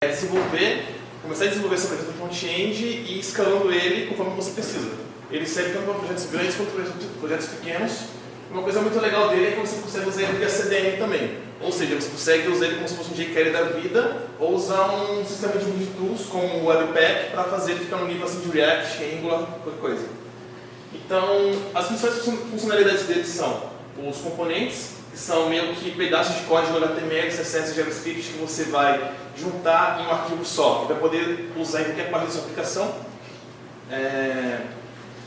começar a desenvolver esse projeto do front-end e escalando ele conforme você precisa. Ele serve tanto para projetos grandes quanto para projetos pequenos. Uma coisa muito legal dele é que você consegue usar ele via CDN também. Ou seja, você consegue usar ele como se fosse um jQuery da vida, ou usar um sistema de multitools como o Webpack para fazer ele ficar no nível assim, de React, Angular, qualquer coisa. Então, as principais funcionalidades dele são os componentes, que são meio que pedaços de código HTML, CSS e JavaScript que você vai juntar em um arquivo só, que vai poder usar em qualquer parte da sua aplicação.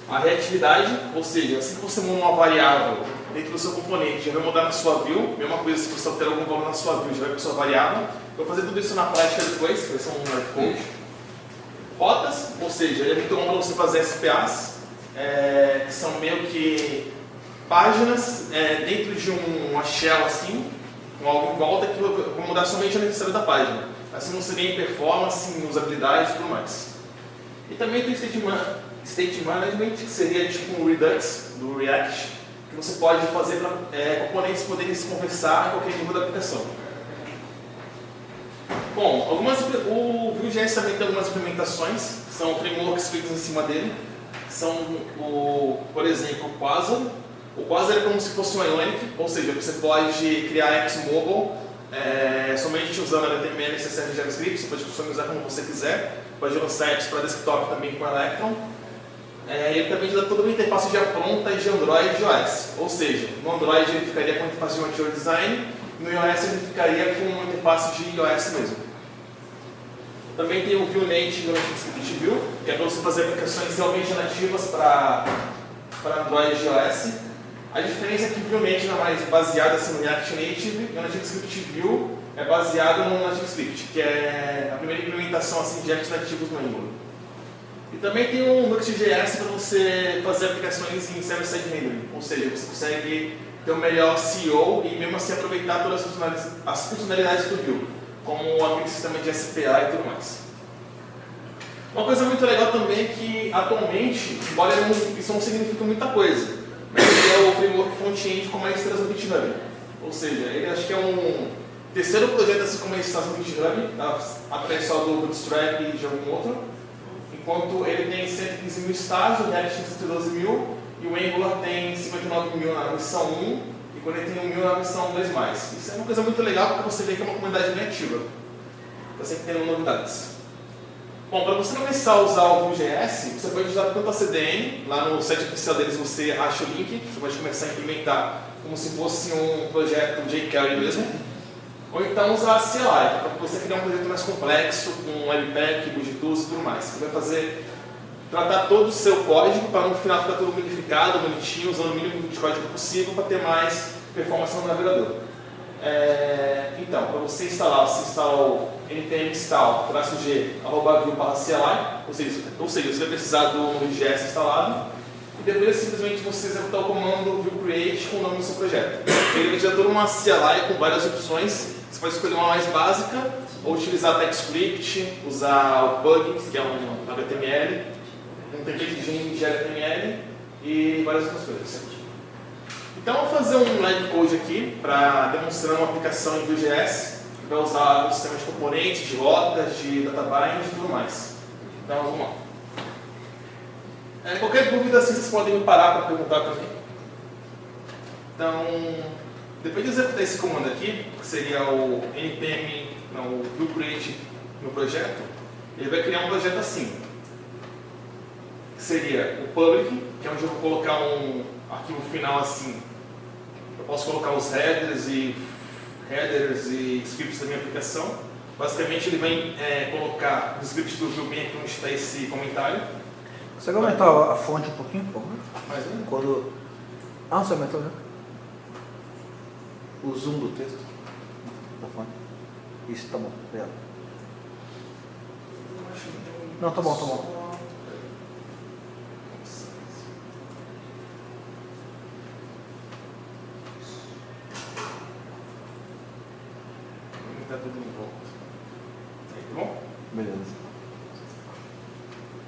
A reatividade, ou seja, assim que você muda uma variável dentro do seu componente, já vai mudar na sua view, mesma coisa se você alterar algum valor na sua view, já vai para a sua variável. Eu vou fazer tudo isso na prática depois, que vai ser um live code. Rotas, ou seja, ele é muito bom para você fazer SPAs, que são meio que páginas dentro de uma shell assim, com algo em volta que vai mudar somente o necessário da página. Assim você ganha em performance, em usabilidade e tudo mais. E também tem State Management, que seria tipo um Redux do React, que você pode fazer para componentes poderem se conversar em qualquer nível da aplicação. Bom, o Vue.js também tem algumas implementações, que são frameworks feitos em cima dele, que são, por exemplo, o Quasar. O Quasar é como se fosse um Ionic, ou seja, você pode criar apps mobile somente usando HTML, CSS e JavaScript, você pode customizar como você quiser, pode lançar apps para desktop também com Electron. Ele também dá toda uma interface já pronta de Android e iOS, ou seja, no Android ele ficaria com a interface de Material Design, no iOS ele ficaria com uma interface de iOS mesmo. Também tem o VueNative e o NativeScript Vue, que é para você fazer aplicações realmente nativas para Android e iOS. A diferença é que o VueNative é mais baseado assim, no React Native e o NativeScript Vue é baseado no NativeScript, que é a primeira implementação assim, de apps nativos no Angular. E também tem o Nuxt.js para você fazer aplicações em server-side rendering, ou seja, você consegue ter o melhor SEO e mesmo assim aproveitar todas as funcionalidades do Vue, como aquele sistema de SPA e tudo mais. Uma coisa muito legal também é que atualmente, embora isso não signifique muita coisa, mas ele é o framework front-end com mais estrelas no GitHub. Ou seja, ele acho que é um terceiro projeto assim como está no GitHub, atrás só do Bootstrap e de algum outro. Enquanto ele tem 115 mil estágios, o React tem 112 mil e o Angular tem 59 mil na missão 1 e quando ele tem 1 mil na missão 2+. Isso é uma coisa muito legal porque você vê que é uma comunidade bem ativa. Está sempre tendo novidades. Bom, para você começar a usar o Vue.js, você pode usar tanto a CDN, lá no site oficial deles você acha o link, você pode começar a implementar como se fosse um projeto jQuery mesmo. Ou então usar a CLI, para você criar um projeto mais complexo, com Webpack, multitools e tudo mais. Você vai tratar todo o seu código para no final ficar tudo unificado, bonitinho, usando o mínimo de código possível para ter mais performance no navegador. Então, para você instalar, você instala o npm install -g @vue/cli, ou seja, você vai precisar do Node.js instalado. E depois simplesmente você executar o comando vue create com o nome do seu projeto. Ele vai te dar toda uma CLI com várias opções. Você pode escolher uma mais básica, ou utilizar TypeScript, usar o plugin, que é um HTML, um template de HTML e várias outras coisas. Então, eu vou fazer um live code aqui para demonstrar uma aplicação em Vue.js que vai usar um sistema de componentes, de rotas, de databind e tudo mais. Então, vamos lá. Qualquer dúvida, assim, vocês podem me parar para perguntar também. Então, depois de executar esse comando aqui, que seria o o vue create no projeto, ele vai criar um projeto assim. Que seria o public, que é onde eu vou colocar um arquivo final assim. Eu posso colocar os headers e scripts da minha aplicação. Basicamente, ele vai colocar os scripts do Vue bem aqui onde está esse comentário. Consegue aumentar a fonte um pouquinho, por favor? Mais um? Quando... Ah, você aumentou, né? O zoom do texto da fonte. Isso, tá bom. Obrigado. Não, tá bom, tá bom. Tá tudo em volta. Tá bom? Beleza.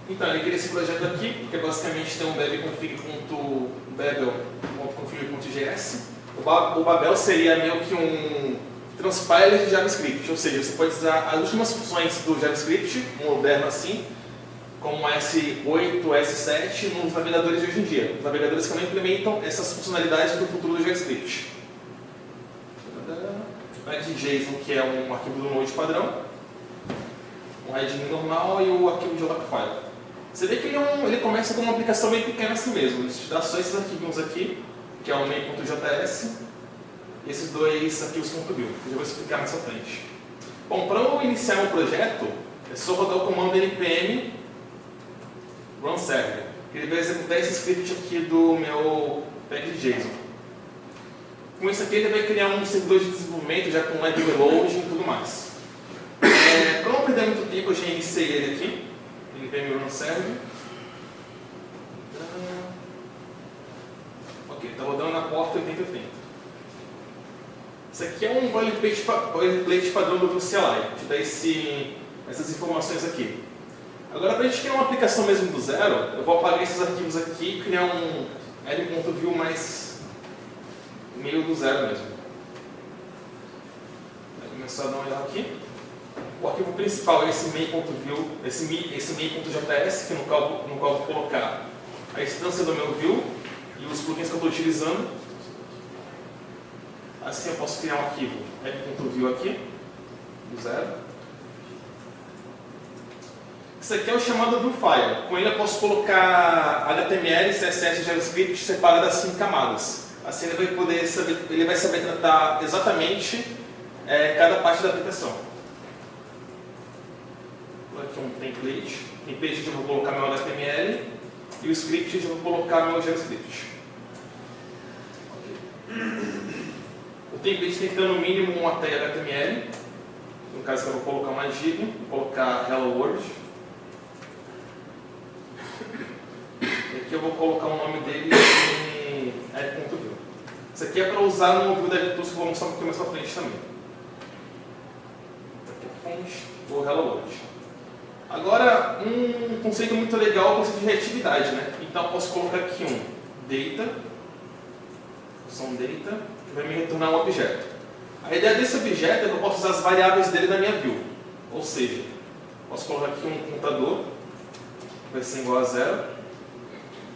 Então, ele cria esse projeto aqui, que é basicamente tem um babel.config.js. O Babel seria meio que transpiler de JavaScript, ou seja, você pode usar as últimas funções do JavaScript, moderno assim, como o S8, S7, nos navegadores de hoje em dia. Os navegadores que não implementam essas funcionalidades do futuro do JavaScript. O Read.json, que é um arquivo do Node padrão, o Readme normal e o arquivo de Lockfile. Você vê que ele começa com uma aplicação bem pequena assim mesmo. Ele te dá só esses arquivos aqui, que é o main.js, e esses dois arquivos.view, que eu já vou explicar mais à frente. Bom, para eu iniciar um projeto, é só rodar o comando npm run server. Ele vai executar esse script aqui do meu package.json. Com isso aqui ele vai criar um servidor de desenvolvimento já com web reload e tudo mais. Para não perder muito tempo, eu já iniciei ele aqui. npm run server. Ok, está rodando na porta 8080. Isso aqui é um boilerplate padrão do CLI, te dá essas informações aqui. Agora, para a gente criar uma aplicação mesmo do zero, eu vou apagar esses arquivos aqui e criar um l.view mais meio do zero mesmo. Vai começar a dar uma olhada aqui. O arquivo principal é esse main.view, esse main.js, que no qual eu vou colocar a instância do meu view e os plugins que eu estou utilizando. Assim eu posso criar um arquivo l.view aqui, do zero. Isso aqui é o chamado viewfile. Com ele eu posso colocar HTML, CSS e JavaScript separados em camadas. Assim ele vai saber tratar exatamente cada parte da aplicação. Vou aqui um template. Template eu vou colocar meu HTML e o script eu vou colocar meu JavaScript. O template tem que ter no mínimo uma tag HTML. No caso eu vou colocar uma div, vou colocar Hello World. E aqui eu vou colocar o nome dele em app.view. Isso aqui é para usar no View DevTools, que eu vou mostrar um pouquinho mais para frente também. Aqui a fonte, o Hello World. Agora, um conceito muito legal é o conceito de reatividade, né? Então eu posso colocar aqui um data, função data, que vai me retornar um objeto. A ideia desse objeto é que eu posso usar as variáveis dele na minha view. Ou seja, posso colocar aqui um contador, que vai ser igual a 0,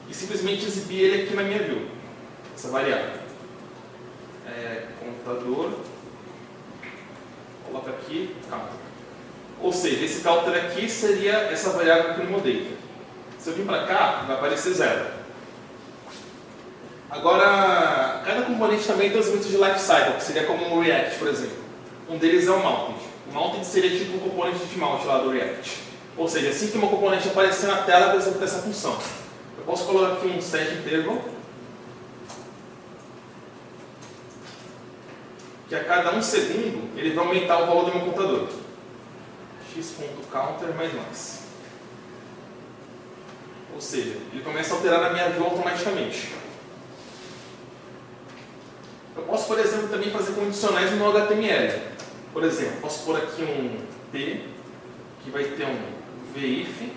e simplesmente exibir ele aqui na minha view, essa variável. Contador, coloca aqui, counter. Ou seja, esse counter aqui seria essa variável aqui no meu data. Se eu vir para cá, vai aparecer 0. Agora, cada componente também tem os limites de lifecycle, que seria como o React, por exemplo. Um deles é o mounted. O mounted seria tipo o componente de mount lá do React. Ou seja, assim que o meu componente aparecer na tela, eu preciso ter essa função. Eu posso colocar aqui um set interval, que a cada 1 segundo ele vai aumentar o valor do meu contador. x.counter mais. Ou seja, ele começa a alterar na minha view automaticamente. Eu posso, por exemplo, também fazer condicionais no meu HTML. Por exemplo, posso pôr aqui um P, que vai ter um VIF.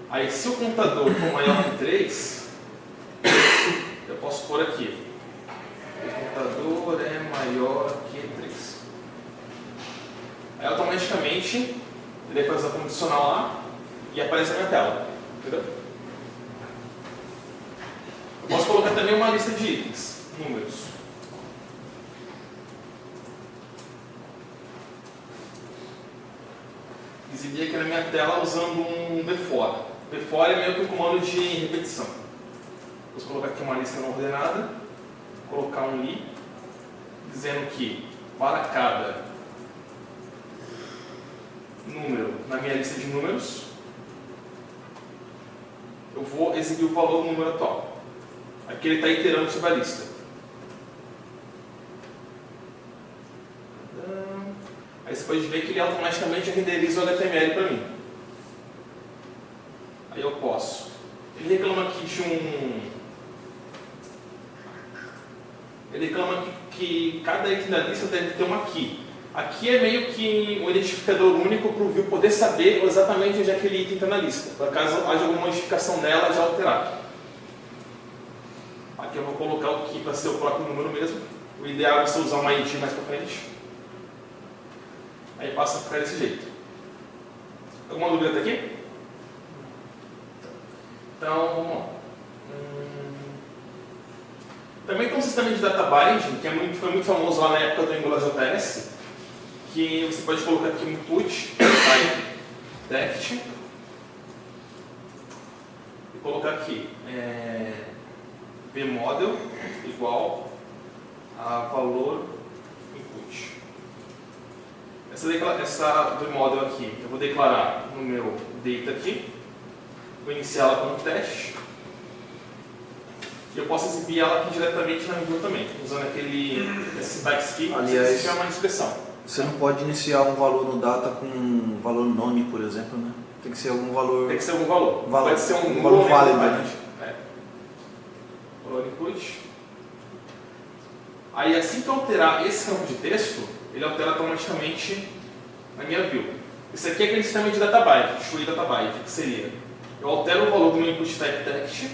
Aí, se o contador for maior que 3, eu posso pôr aqui. O contador é maior que 3. Aí, automaticamente, ele vai fazer a condicional lá e aparece na minha tela. Entendeu? Eu posso colocar também uma lista de itens, números. Exibir aqui na minha tela usando um before. Before é meio que um comando de repetição. Vou colocar aqui uma lista não ordenada, colocar um li, dizendo que para cada número na minha lista de números, eu vou exibir o valor do número atual. Aqui ele está iterando sobre a lista. Aí você pode ver que ele automaticamente renderiza o HTML para mim. Aí eu posso. Ele reclama aqui de Ele reclama que cada item da lista deve ter uma key. Aqui é meio que um identificador único para o view poder saber exatamente onde aquele item está na lista, para caso haja alguma modificação nela já alterar. Aqui eu vou colocar o key para ser o próprio número mesmo. O ideal é você usar uma ID mais para frente. Aí passa a ficar desse jeito. Alguma dúvida até aqui? Então, vamos lá. Também tem um sistema de data binding, que foi muito famoso lá na época do AngularJS, que você pode colocar aqui um input, type, text, e colocar aqui vModel igual a valor input. Essa vModel aqui, eu vou declarar no meu data aqui, vou iniciar ela como teste, e eu posso exibir ela aqui diretamente na Vue também, usando esse type Aliás, que é uma expressão. Você não pode iniciar um valor no data com um valor nome, por exemplo, né? Tem que ser algum valor. Tem que ser algum valor. Pode ser um valor válido, né? Valor input. Aí assim que eu alterar esse campo de texto, ele altera automaticamente na minha view. Isso aqui é aquele sistema de data byte, true data byte, que seria: eu altero o valor do meu input type text,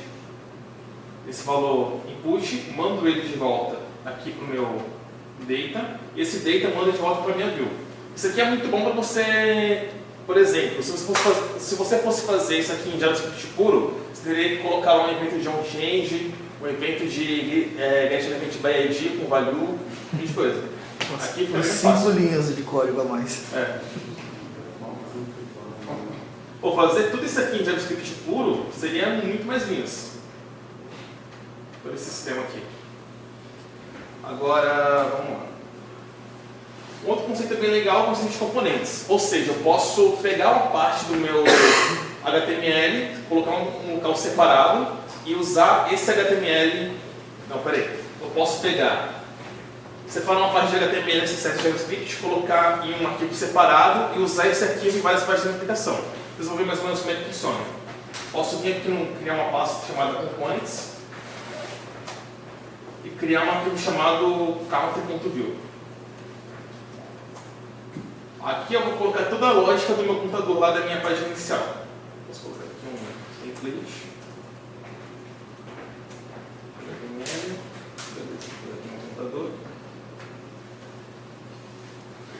esse valor input, mando ele de volta aqui para o meu data, e esse data manda de volta para a minha view. Isso aqui é muito bom para você, por exemplo, se você fosse fazer isso aqui em JavaScript puro, você teria que colocar um evento de onChange, um evento de getElement by ID com value, tipo de coisa. Aqui foi muito 5 fácil. linhas de código a mais. Ou fazer tudo isso aqui em JavaScript puro seria muito mais linhas. Por esse sistema aqui. Agora, vamos lá. Um outro conceito bem legal é o conceito de componentes. Ou seja, eu posso pegar uma parte do meu HTML, colocar um local separado e usar esse HTML. Não, peraí. Eu posso pegar, separar uma parte de HTML nesse set de JavaScript, colocar em um arquivo separado e usar esse arquivo em várias partes da aplicação. Vocês vão ver mais ou menos como é que funciona. Posso vir aqui criar uma pasta chamada Components e criar um arquivo chamado counter.view. Aqui eu vou colocar toda a lógica do meu computador lá da minha página inicial. Posso colocar aqui um template. HTML, aqui no computador.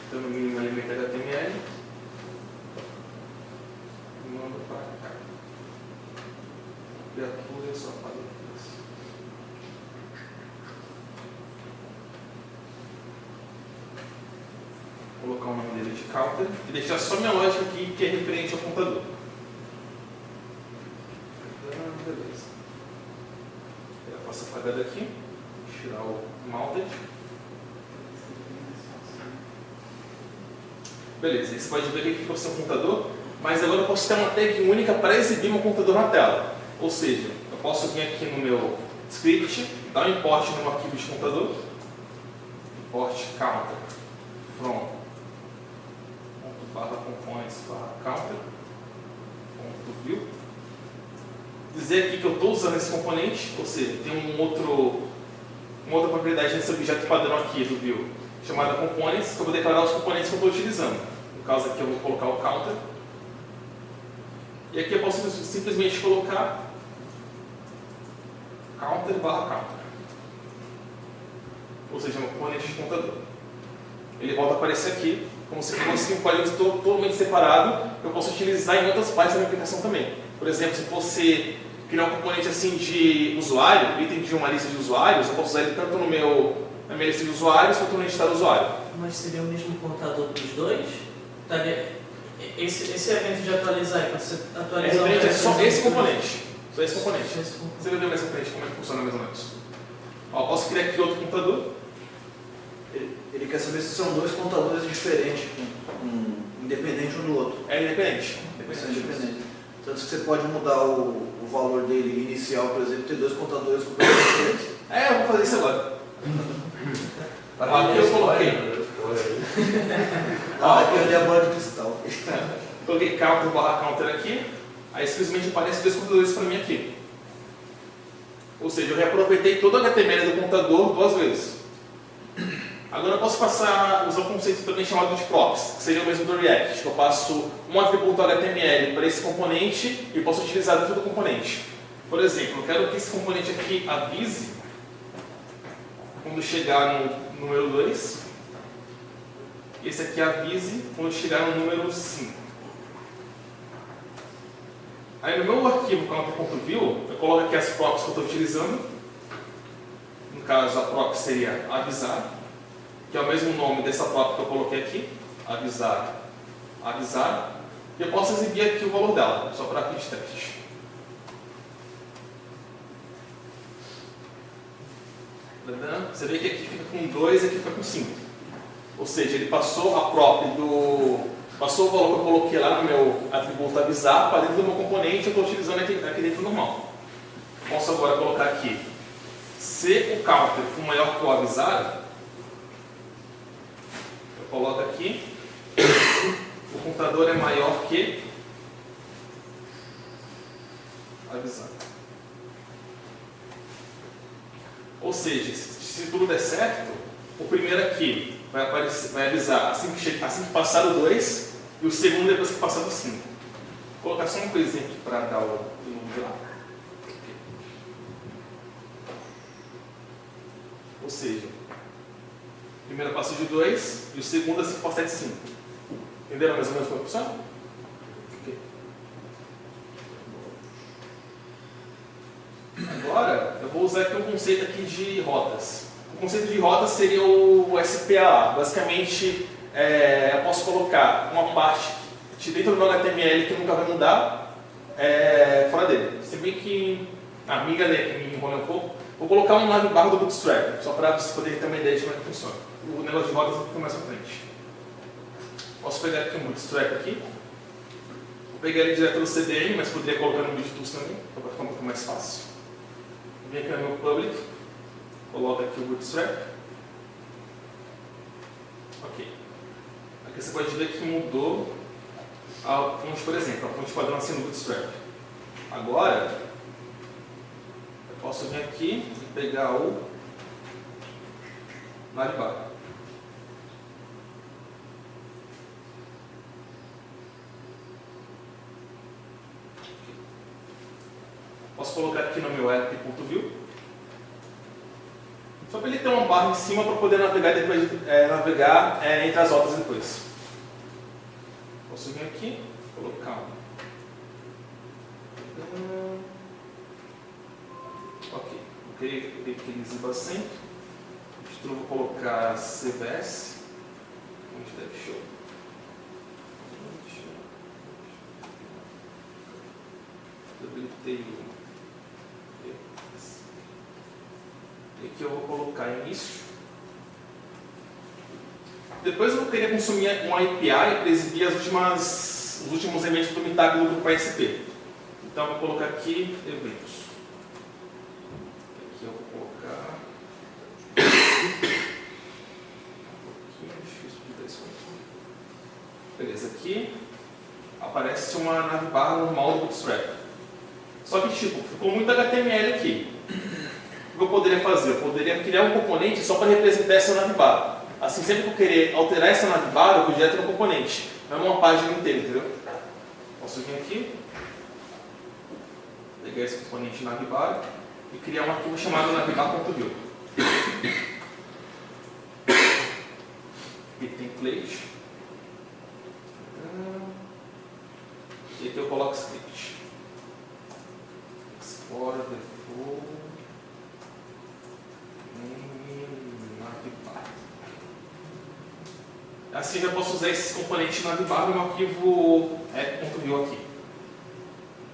Então no mínimo elemento HTML. E mando para cá. Criatura só para isso. Colocar o nome dele de counter e deixar só minha lógica aqui que é referente ao computador. Beleza. Eu posso apagar daqui, tirar o mounted. Beleza, aí você pode ver aqui que ficou seu computador, mas agora eu posso ter uma tag única para exibir meu computador na tela. Ou seja, eu posso vir aqui no meu script, dar um import no meu arquivo de computador, import counter from .components/counter.view, dizer aqui que eu estou usando esse componente, ou seja, tem uma outra propriedade nesse objeto padrão aqui do view, chamada components, que eu vou declarar os componentes que eu estou utilizando. No caso aqui eu vou colocar o counter, e aqui eu posso simplesmente colocar counter/counter, ou seja, um componente de computador. Ele volta a aparecer aqui, como se fosse um código totalmente separado, que eu posso utilizar em outras partes da minha aplicação também. Por exemplo, se fosse criar um componente assim de usuário, item de uma lista de usuários, eu posso usar ele tanto na minha lista de usuários quanto no editar do usuário. Mas seria o mesmo computador dos dois? Esse evento de atualizar, quando você atualizar É só esse componente. Só esse componente. Só esse componente. Você vai ver mais pra frente como é que funciona mais ou menos. Ó, posso criar aqui outro computador. Ele quer saber se são dois computadores diferentes, independente um do outro. É independente. São independentes. Tanto que você pode mudar o valor dele inicial, por exemplo, ter dois computadores completamente diferentes. Eu vou fazer isso agora. Aqui eu coloquei. Aqui eu dei a bola de cristal. Coloquei counter/counter aqui, aí simplesmente aparece dois computadores para mim aqui. Ou seja, eu reaproveitei todo o HTML do computador duas vezes. Agora eu posso usar um conceito também chamado de props, que seria o mesmo do React, que eu passo um atributo HTML para esse componente e posso utilizar dentro do componente. Por exemplo, eu quero que esse componente aqui avise quando chegar no número 2, e esse aqui avise quando chegar no número 5. Aí no meu arquivo counter.view, eu coloco aqui as props que eu estou utilizando. No caso, a prop seria avisar, que é o mesmo nome dessa prop que eu coloquei aqui, avisar, avisar. E eu posso exibir aqui o valor dela, só para fins de teste. Você vê que aqui fica com 2 e aqui fica com 5. Ou seja, ele passou a prop passou o valor que eu coloquei lá no meu atributo avisar para dentro do meu componente, eu estou utilizando aqui dentro normal. Posso agora colocar aqui, se o counter for maior que o avisar, eu coloco aqui, o computador é maior que avisar. Ou seja, se tudo der certo, o primeiro aqui vai avisar assim que passar o 2 e o segundo depois que passar o 5. Vou colocar só um coisinho aqui para dar o número lá. Ou seja, o primeiro passou de 2 e o segundo assim que passar de 5. Entenderam mais ou menos como funciona? Okay. Agora, eu vou usar aqui um conceito aqui de rotas. O conceito de rotas seria o SPA. Basicamente, eu posso colocar uma parte dentro do meu HTML que nunca vai mudar fora dele. Se bem que a minha galera que me enrola um pouco, vou colocar um navbar do Bootstrap, só para vocês poderem ter uma ideia de como é que funciona. O negócio de rotas fica mais à frente. Posso pegar aqui um Bootstrap aqui. Vou pegar ele direto no CDN, mas poderia colocar no BitTools também, para ficar um pouco mais fácil. Vem aqui no meu public, coloco aqui o Bootstrap. Ok. Aqui você pode ver que mudou a fonte, por exemplo, a fonte padrão assim no Bootstrap. Agora, eu posso vir aqui e pegar o navbar. Posso colocar aqui no meu app.view, só para ele ter uma barra em cima para poder navegar depois, entre as rotas depois. Posso vir aqui, colocar ok, eu queria que ele exiba sempre. O título eu vou colocar CVS, onde deve show. Habilitei o. E aqui eu vou colocar início. Depois eu vou querer consumir um API para exibir os últimos eventos do MITAG do grupo ASP. Então eu vou colocar aqui eventos. Aqui eu vou colocar. Um pouquinho difícil de dar isso aqui. Beleza, aqui aparece uma navbar normal do Bootstrap. Só que tipo, ficou muito HTML aqui. O que eu poderia fazer? Eu poderia criar um componente só para representar essa navbar. Assim, sempre que eu querer alterar essa navbar, eu vou direto no componente. Não é uma página inteira, entendeu? Posso vir aqui, pegar esse componente navbar e criar um arquivo chamado navbar.view. E template. E aqui eu coloco script. Explora, default. Assim eu já posso usar esse componente navbar no meu arquivo app.view aqui.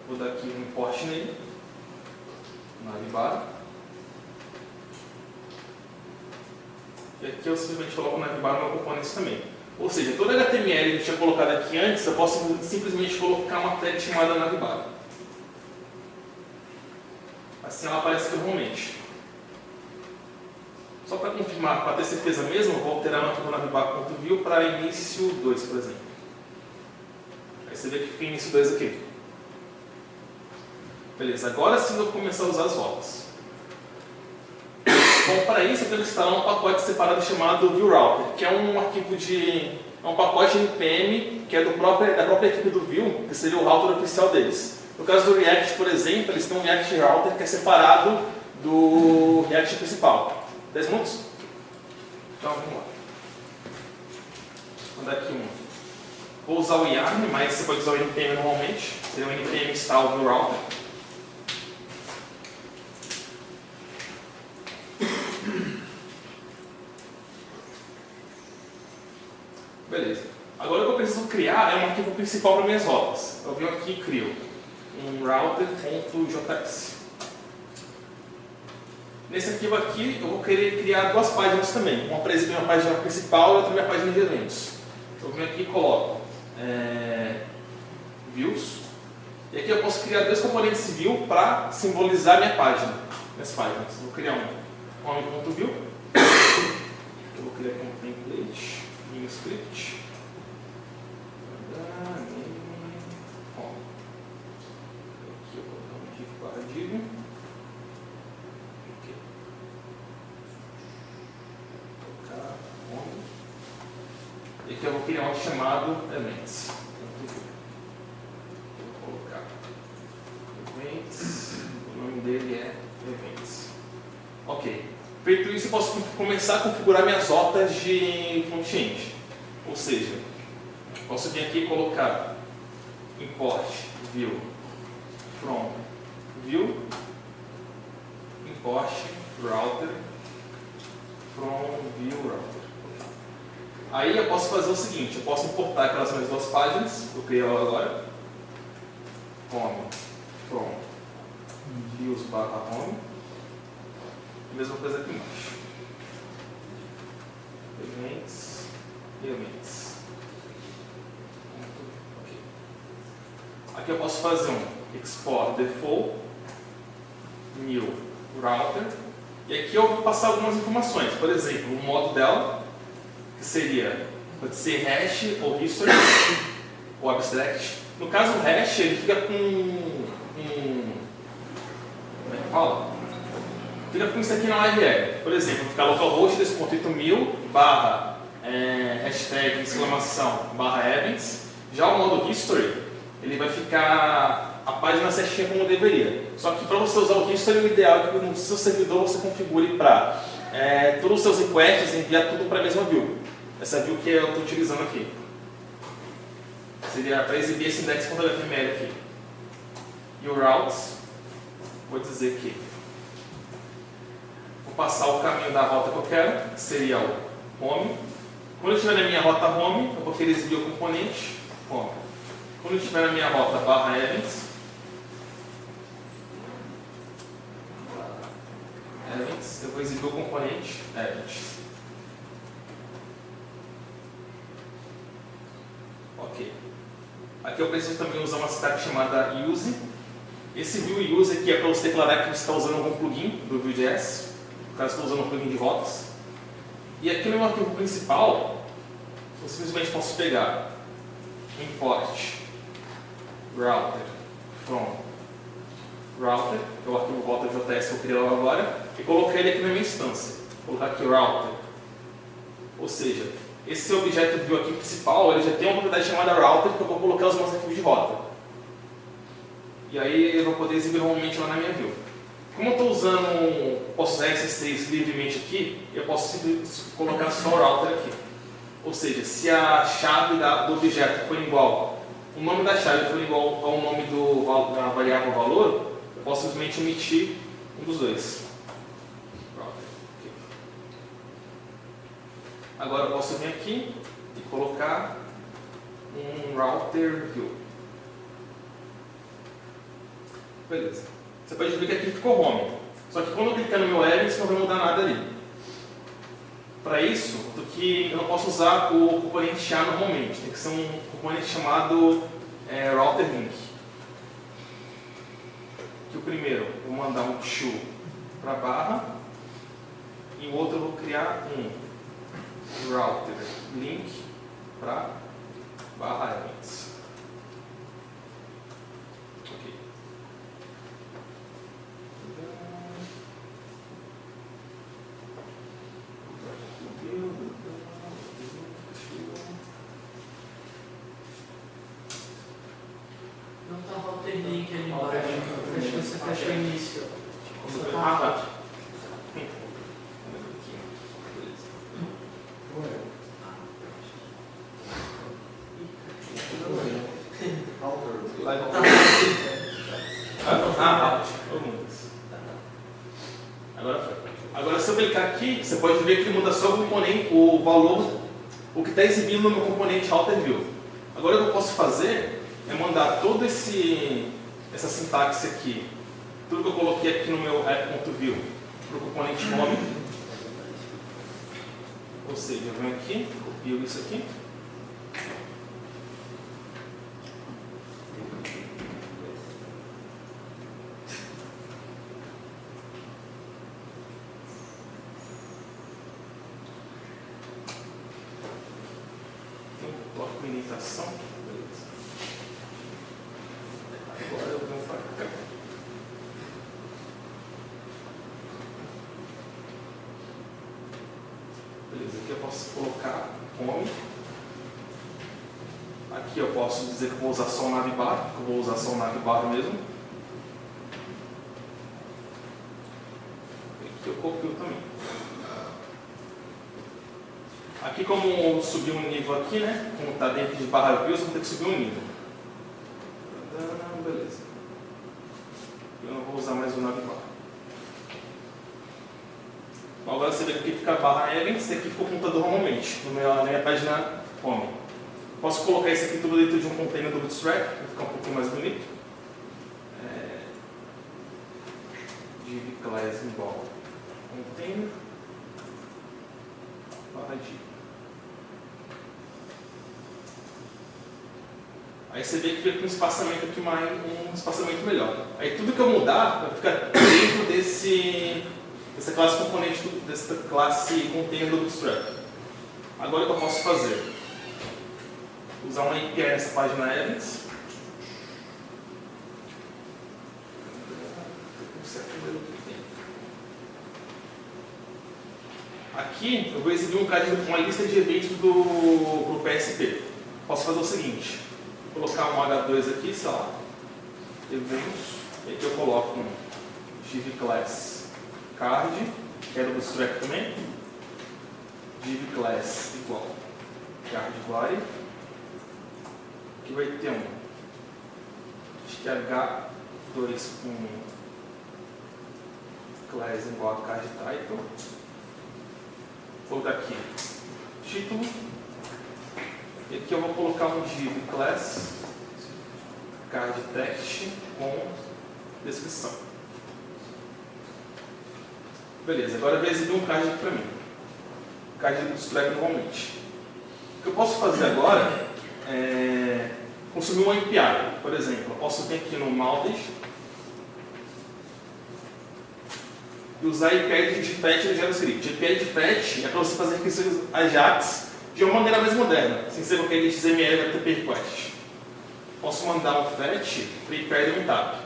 Vou dar aqui um import nele, navbar. E aqui eu simplesmente coloco o navbar no meu componente também. Ou seja, todo HTML que eu tinha colocado aqui antes, eu posso simplesmente colocar uma tag chamada navbar. Assim ela aparece aqui normalmente. Só para confirmar, para ter certeza mesmo, eu vou alterar o arquivo navbar.view para início 2, por exemplo. Aí você vê que fica início 2 aqui. Beleza, agora sim eu vou começar a usar as rotas. Bom, para isso eu tenho que instalar um pacote separado chamado ViewRouter, que é um arquivo é um pacote NPM que é da própria equipe do Vue, que seria o router oficial deles. No caso do React, por exemplo, eles têm um React Router que é separado do React principal. 10 minutos? Então vamos lá. mudar aqui um. Vou usar o YARN, mas você pode usar o NPM normalmente. Seria o NPM install view router. Beleza. Agora o que eu preciso criar é um arquivo principal para minhas rotas. Eu venho aqui e crio um router.js. Nesse arquivo aqui eu vou querer criar duas páginas também. Uma para exibir minha página principal e outra minha página de eventos. Eu venho aqui e coloco views. E aqui eu posso criar dois componentes view para simbolizar minha página. Minhas páginas. Eu vou criar um home.view. Eu vou criar aqui um template, um script. Aqui eu vou colocar um div para div. E aqui eu vou criar um chamado events. Vou colocar events, o nome dele é events. Ok. Feito isso, eu posso começar a configurar minhas rotas de front-end. Ou seja, posso vir aqui e colocar import view from view, import router from view router. Aí eu posso fazer o seguinte, eu posso importar aquelas minhas duas páginas, eu criei ela agora, home from views barra home, mesma coisa aqui embaixo, events e events. Okay. Aqui eu posso fazer um export default new router, e aqui eu vou passar algumas informações, por exemplo, o modo dela, que seria, pode ser hash ou history ou abstract. No caso o hash ele fica com como é que fala? Fica com isso aqui na URL. Por exemplo, fica localhost 10.8.1000 barra hashtag exclamação barra events. Já o modo history ele vai ficar a página certinha como deveria. Só que para você usar o history, o ideal é que no seu servidor você configure para todos os seus requests enviar tudo para a mesma view. Essa view que eu estou utilizando aqui. Seria para exibir esse index.html aqui. E o routes, vou dizer que vou passar o caminho da rota que eu quero, que seria o home. Quando eu estiver na minha rota home, eu vou querer exibir o componente home. Quando eu estiver na minha rota barra events, eu vou exibir o componente events. Ok. Aqui eu preciso também usar uma stack chamada use. Esse view use aqui é para você declarar que você está usando algum plugin do Vue.js, no caso estou usando um plugin de rotas. E aqui no meu arquivo principal, eu simplesmente posso pegar import router from router, que é o arquivo rota.js que eu criei agora, e colocar ele aqui na minha instância. Vou colocar aqui router. Ou seja, esse objeto view aqui principal, ele já tem uma propriedade chamada router, que eu vou colocar os meus arquivos de rota. E aí eu vou poder exibir normalmente lá na minha view. Como eu estou usando, posso usar SS3 livremente aqui, eu posso colocar só o router aqui. Ou seja, se a chave do objeto for igual, o nome da chave for igual ao nome da variável valor, eu posso simplesmente omitir um dos dois. Agora eu posso vir aqui e colocar um router view. Beleza. Você pode ver que aqui ficou home. Só que quando eu clicar no meu events não vai mudar nada ali. Para isso, eu não posso usar o componente SHA normalmente. Tem que ser um componente chamado router link. Que o primeiro eu vou mandar um to para barra e o outro eu vou criar um router link para barra events. Ok. Não tá router link ali embaixo. Você fecha o início. Só tá Ah, a tá. Tá. Agora foi. Agora se eu clicar aqui, você pode ver que muda só o componente, o valor, o que está exibindo no meu componente Router View. Agora o que eu posso fazer é mandar toda essa sintaxe aqui, tudo que eu coloquei aqui no meu app.view para o componente home. Ou seja, eu venho aqui, copio isso aqui. Bloco de iniciação. Beleza. Agora eu venho para cá. Beleza, aqui eu posso colocar home. Aqui eu posso dizer que eu vou usar só o navbar, que eu vou usar só o navbar mesmo. Aqui eu copio também. Aqui, como subir um nível aqui, né? Como está dentro de barra views, eu vou ter que subir um nível. Beleza. Eu não vou usar mais o navbar. Agora você vê que aqui fica a barra events e aqui fica o computador normalmente, na minha página home. Posso colocar isso aqui tudo dentro de um container do Bootstrap, para ficar um pouquinho mais bonito. Div class igual container barra div. Aí você vê que fica com um espaçamento aqui um espaçamento melhor. Aí tudo que eu mudar vai ficar dentro dessa classe componente, dessa classe container do Bootstrap. Agora o que eu posso fazer? Usar uma API nessa página events. Aqui eu vou exibir uma lista de eventos pro PSP. Posso fazer o seguinte: vou colocar um H2 aqui, sei lá, eventos, e aqui eu coloco um div class card, que é do Bootstrap também, div class igual card body, que vai ter um H2 com class igual a card title. Vou dar aqui título, e aqui eu vou colocar um div class card text com descrição. Beleza, agora eu vou exibir um card aqui para mim, card do Bootstrap normalmente. O que eu posso fazer agora é consumir uma API. Por exemplo, eu posso vir aqui no Maldish e usar a API de fetch no JavaScript. A API de fetch é para você fazer requisições Ajax de uma maneira mais moderna, sem ser com aquele XML e HTTP request. Posso mandar um fetch para a API do Meetup.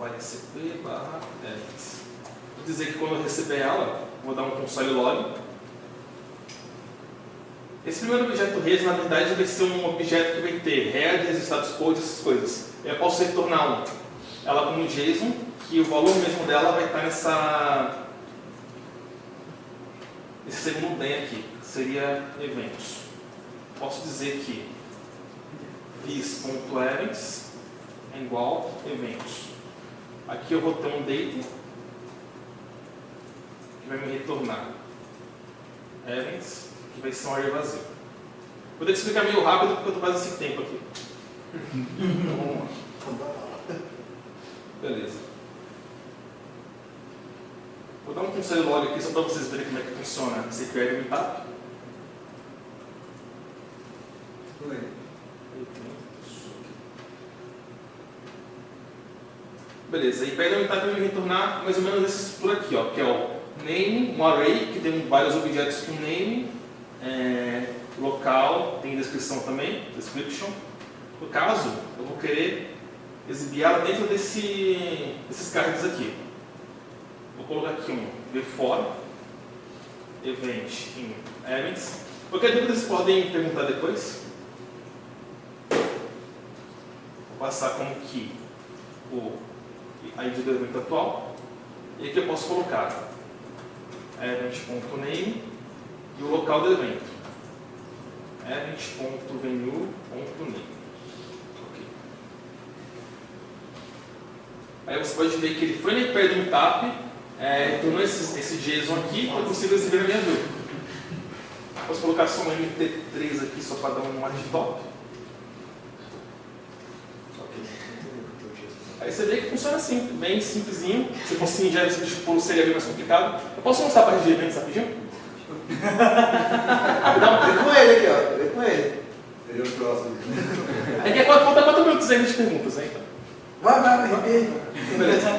.psp/events. Vou dizer que quando eu receber ela, vou dar um console log. Esse primeiro objeto res, na verdade, vai ser um objeto que vai ter headers, status code, essas coisas. Eu posso retornar ela como JSON, que o valor mesmo dela vai estar nesse segundo bem aqui, que seria eventos. Posso dizer que this.events é igual eventos. Aqui eu vou ter um data que vai me retornar events, que vai ser um array vazio. Vou ter que explicar meio rápido porque eu estou quase sem tempo aqui. Então vamos lá. Beleza. Vou dar um conselho log aqui só para vocês verem como é que funciona esse API do Meetup. Beleza, a API do Meetup vai me retornar mais ou menos essa estrutura aqui, ó, que é o name, um array que tem vários objetos com name, local, tem descrição também, description. No caso, eu vou querer exibir ela dentro desses cards aqui. Vou colocar aqui um before event em events. Qualquer dúvida vocês podem perguntar depois. Vou passar como que o ID do evento atual. E aqui eu posso colocar event.name local do evento. event.venue.name. Ok. Aí você pode ver que ele foi na IP do meetup, tornou esse JSON aqui para possível exibir na minha view. Posso colocar só um MT3 aqui só para dar um top. Aí você vê que funciona assim, bem simplesinho. Se fosse em JavaScript seria bem mais complicado. Eu posso mostrar a parte de eventos rapidinho? Rapidão. Vem com ele aqui, ó. Vem com ele. Ele é o próximo. Aqui é 4 minutos ainda de perguntas, né? Então. Vai. Beleza.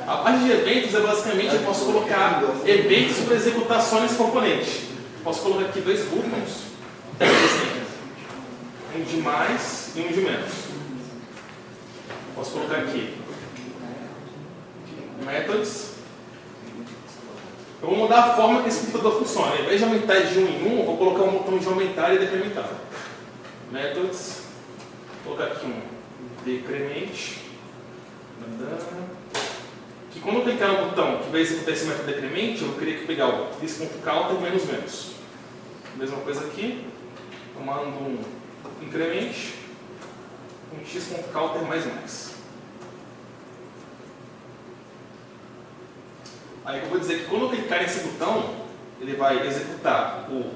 A parte de eventos é basicamente eu posso colocar eventos para executar só nesse componente. Posso colocar aqui 2 buttons, um de mais e um de menos. Posso colocar aqui methods. Eu vou mudar a forma que esse computador funciona. Ao invés de aumentar de 1 em 1, eu vou colocar um botão de aumentar e decrementar. Methods. Vou colocar aqui um decremente. Que quando eu clicar no botão que vai executar esse método decremente, eu queria pegar o this.counter menos menos. Mesma coisa aqui. Comando um incremente. Um x.counter mais mais. Aí eu vou dizer que quando eu clicar nesse botão, ele vai executar o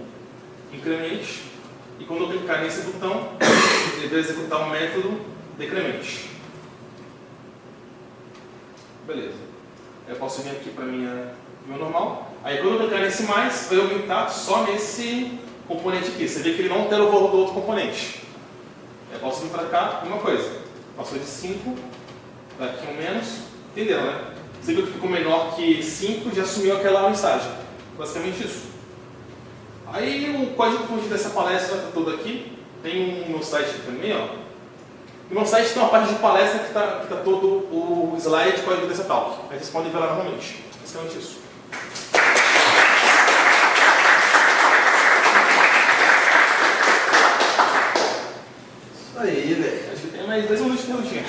incremente, e quando eu clicar nesse botão, ele vai executar o método decremente. Beleza. Eu posso vir aqui para minha view normal. Aí quando eu clicar nesse mais, vai aumentar só nesse componente aqui. Você vê que ele não altera o valor do outro componente. Eu posso vir para cá, uma coisa. Passou de 5, daqui um menos. Entenderam, né? Você viu que ficou menor que 5, já assumiu aquela mensagem. Basicamente isso. Aí o código-fonte dessa palestra toda aqui, tem no meu site aqui também, ó. No meu site tem uma parte de palestra que está todo o slide de código dessa talk. Aí vocês podem ver lá novamente. Basicamente isso. Isso aí, velho. Acho que tem mais 10 minutos de perguntinha.